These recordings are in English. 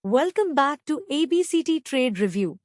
Welcome back to ABCT Trade Review.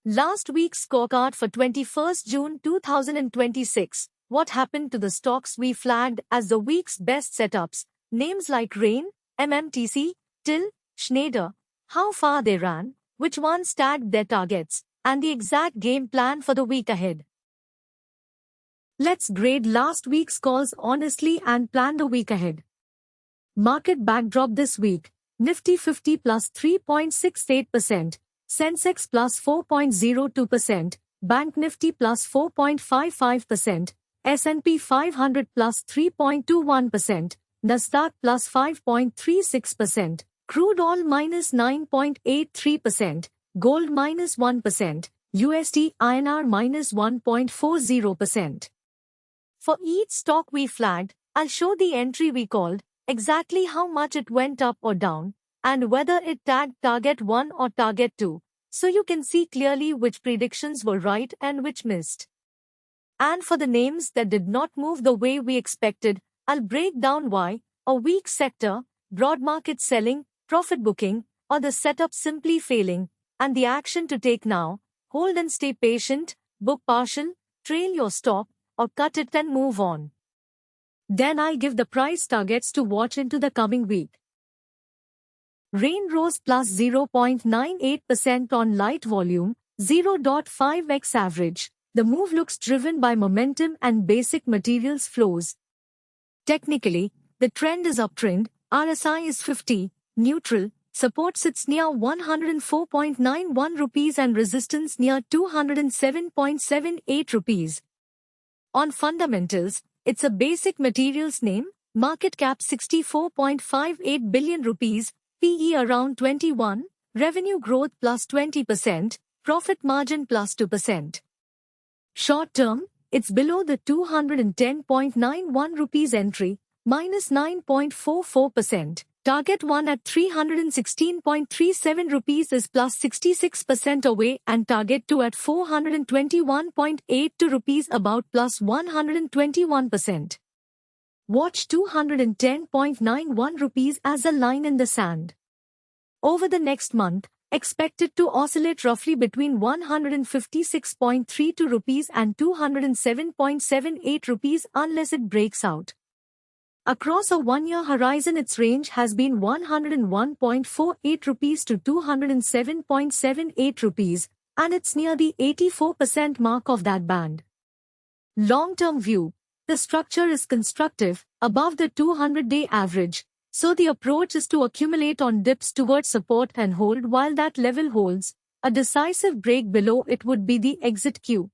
Last week's scorecard for 21st June 2026. What happened to the stocks we flagged as the week's best setups? Names like Rain, MMTC, TIL, Schneider, how far they ran, which ones tagged their targets, and the exact game plan for the week ahead. Let's grade last week's calls honestly and plan the week ahead. Market backdrop this week. Nifty 50 plus 3.68%, Sensex plus 4.02%, Bank Nifty plus 4.55%, S&P 500 plus 3.21%, Nasdaq plus 5.36%, crude oil minus 9.83%, gold minus 1%, USD INR minus 1.40%. For each stock we flagged, I'll show the entry we called, exactly how much it went up or down, and whether it tagged target 1 or target 2, so you can see clearly which predictions were right and which missed. And for the names that did not move the way we expected, I'll break down why: a weak sector, broad market selling, profit booking, or the setup simply failing, and the action to take now: hold and stay patient, book partial, trail your stop, or cut it and move on. Then I'll give the price targets to watch into the coming week. Rain rose plus 0.98% on light volume, 0.5x average. The move looks driven by momentum and basic materials flows. Technically, the trend is uptrend, RSI is 50, neutral, support sits near 104.91 rupees and resistance near 207.78 rupees. On fundamentals, it's a basic materials name, market cap 64.58 billion rupees, PE around 21, revenue growth plus 20%, profit margin plus 2%. Short term, it's below the 210.91 rupees entry, minus 9.44%. Target 1 at 316.37 rupees is plus 66% away, and target 2 at 421.82 rupees about plus 121%. Watch 210.91 rupees as a line in the sand. Over the next month, expect it to oscillate roughly between 156.32 rupees and 207.78 rupees unless it breaks out. Across a one-year horizon, its range has been 101.48 rupees to 207.78 rupees, and it's near the 84% mark of that band. Long-term view, the structure is constructive, above the 200-day average, so the approach is to accumulate on dips towards support and hold while that level holds. A decisive break below it would be the exit cue.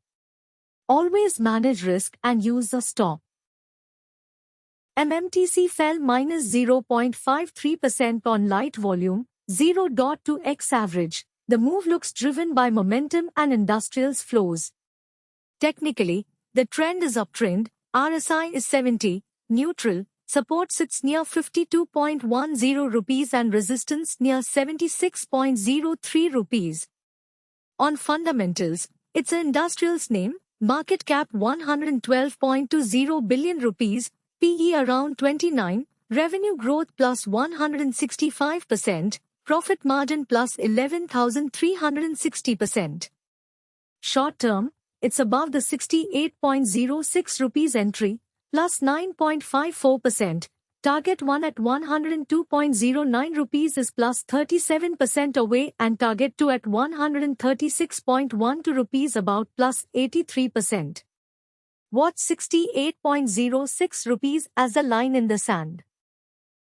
Always manage risk and use a stop. MMTC fell minus 0.53% on light volume, 0.2x average. The move looks driven by momentum and industrials flows. Technically, the trend is uptrend, RSI is 70, neutral, support sits near 52.10 rupees and resistance near 76.03 rupees. On fundamentals, it's an industrials name, market cap 112.20 billion rupees, PE around 29, revenue growth plus 165%, profit margin plus 11,360%. Short term, it's above the 68.06 rupees entry, plus 9.54%. Target 1 at 102.09 rupees is plus 37% away, and target 2 at 136.12 rupees about plus 83%. Watch 68.06 rupees as a line in the sand.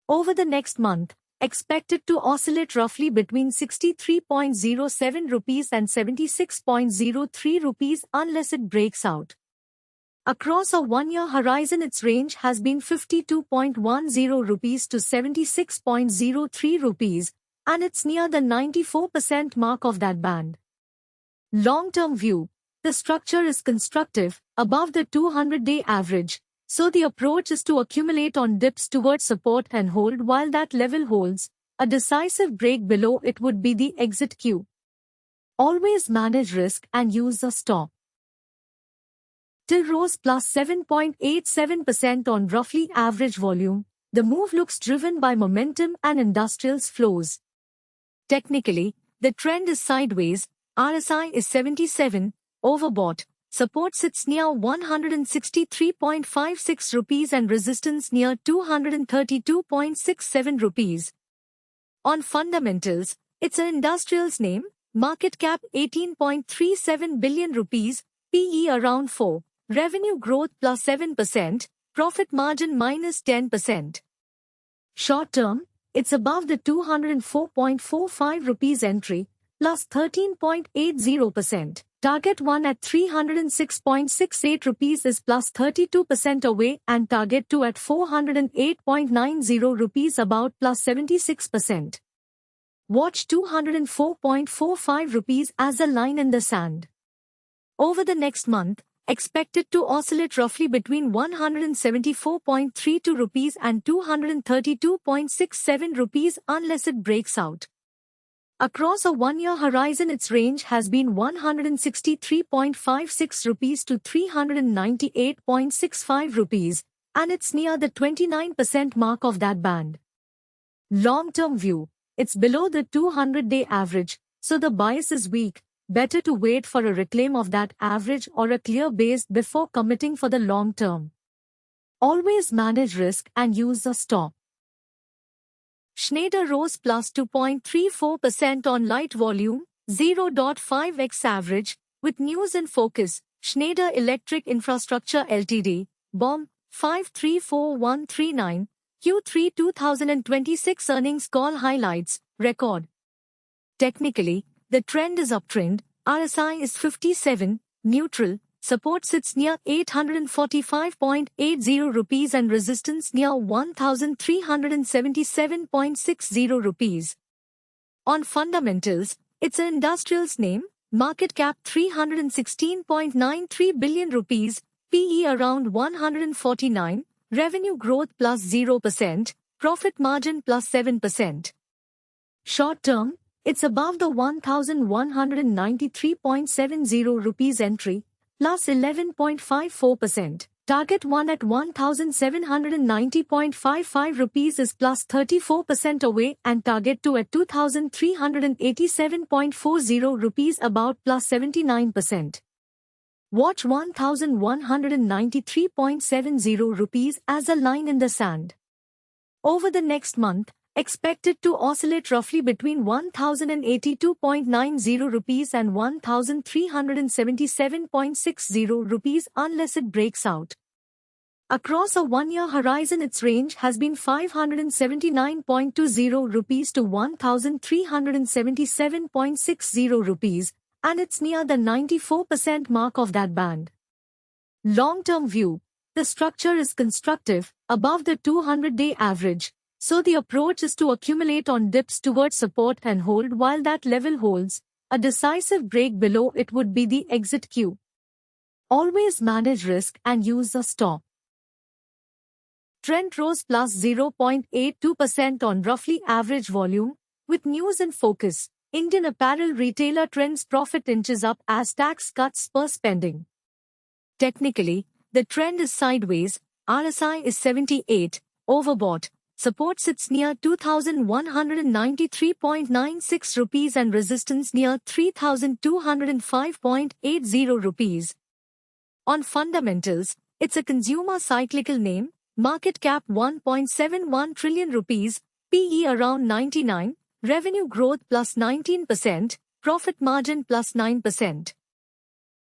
Over the next month, expect it to oscillate roughly between 63.07 rupees and 76.03 rupees unless it breaks out. Across a one-year horizon, its range has been 52.10 rupees to 76.03 rupees, and it's near the 94% mark of that band. Long-term view, the structure is constructive, above the 200-day average, so the approach is to accumulate on dips towards support and hold while that level holds. A decisive break below it would be the exit cue. Always manage risk and use a stop. TIL rose plus 7.87% on roughly average volume. The move looks driven by momentum and industrials flows. Technically, the trend is sideways, RSI is 77, overbought, support sits near 163.56 rupees and resistance near 232.67 rupees. On fundamentals, it's an industrials name, market cap 18.37 billion rupees, PE around 4, revenue growth plus 7%, profit margin minus 10%. Short term, it's above the 204.45 rupees entry, plus 13.80%. Target 1 at 306.68 rupees is plus 32% away and target 2 at 408.90 rupees about plus 76%. Watch 204.45 rupees as a line in the sand. Over the next month, expected to oscillate roughly between 174.32 rupees and 232.67 rupees unless it breaks out. Across a one-year horizon, its range has been 163.56 rupees to 398.65 rupees, and it's near the 29% mark of that band. Long-term view, it's below the 200-day average, so the bias is weak. Better to wait for a reclaim of that average or a clear base before committing for the long term. Always manage risk and use a stop. Schneider rose plus 2.34% on light volume, 0.5x average, with news in focus. Schneider Electric Infrastructure Ltd, BOM, 534139, Q3 2026 earnings call highlights, record. Technically, the trend is uptrend, RSI is 57, neutral, support sits near 845.80 rupees and resistance near 1377.60 rupees. On fundamentals, it's an industrials name, market cap 316.93 billion rupees, PE around 149, revenue growth plus 0%, profit margin plus 7%. Short term, it's above the 1193.70 rupees entry, plus 11.54%. Target 1 at 1790.55 rupees is plus 34% away and target 2 at 2387.40 rupees about plus 79%. Watch 1193.70 rupees as a line in the sand. Over the next month, expected to oscillate roughly between 1082.90 rupees and 1377.60 rupees unless it breaks out. Across a one-year horizon, its range has been 579.20 rupees to 1377.60 rupees, and it's near the 94% mark of that band. Long-term view, the structure is constructive, above the 200-day average. So the approach is to accumulate on dips towards support and hold while that level holds. A decisive break below it would be the exit cue. Always manage risk and use a stop. Trent rose plus 0.82% on roughly average volume, with news in focus. Indian apparel retailer Trent's profit inches up as tax cuts spur spending. Technically, the trend is sideways, RSI is 78, overbought. Support sits near 2193.96 rupees and resistance near 3205.80 rupees. On fundamentals, it's a consumer cyclical name, market cap 1.71 trillion rupees, PE around 99, revenue growth plus 19%, profit margin plus 9%.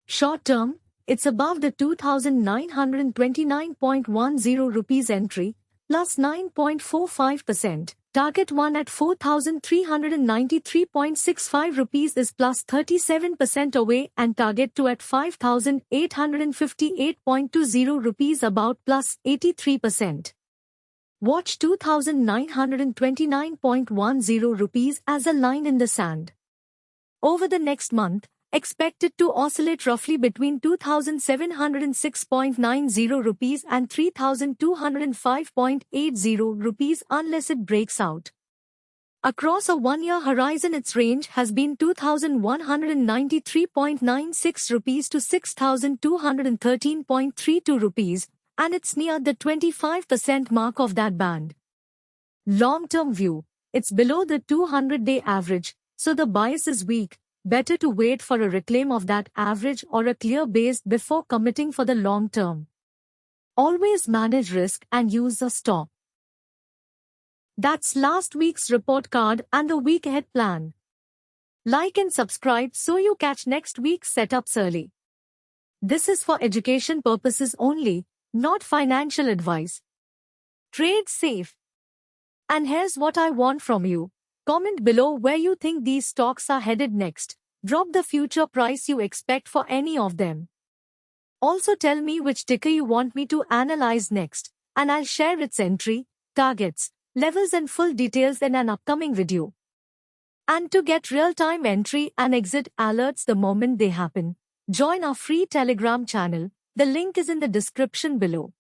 Short term, it's above the 2929.10 rupees entry, plus 9.45%. Target 1 at 4393.65 rupees is plus 37% away and target 2 at 5858.20 rupees about plus 83%. Watch 2929.10 rupees as a line in the sand. Over the next month, expected to oscillate roughly between 2706.90 rupees and 3205.80 rupees unless it breaks out. Across a one-year horizon, its range has been 2193.96 rupees to 6213.32 rupees, and it's near the 25% mark of that band. Long-term view, It's below the 200-day average, so the bias is weak. Better to wait for a reclaim of that average or a clear base before committing for the long term. Always manage risk and use a stop. That's last week's report card and the week ahead plan. Like and subscribe so you catch next week's setups early. This is for education purposes only, not financial advice. Trade safe. And here's what I want from you. Comment below where you think these stocks are headed next. Drop the future price you expect for any of them. Also tell me which ticker you want me to analyze next, and I'll share its entry, targets, levels and full details in an upcoming video. And to get real-time entry and exit alerts the moment they happen, join our free Telegram channel. The link is in the description below.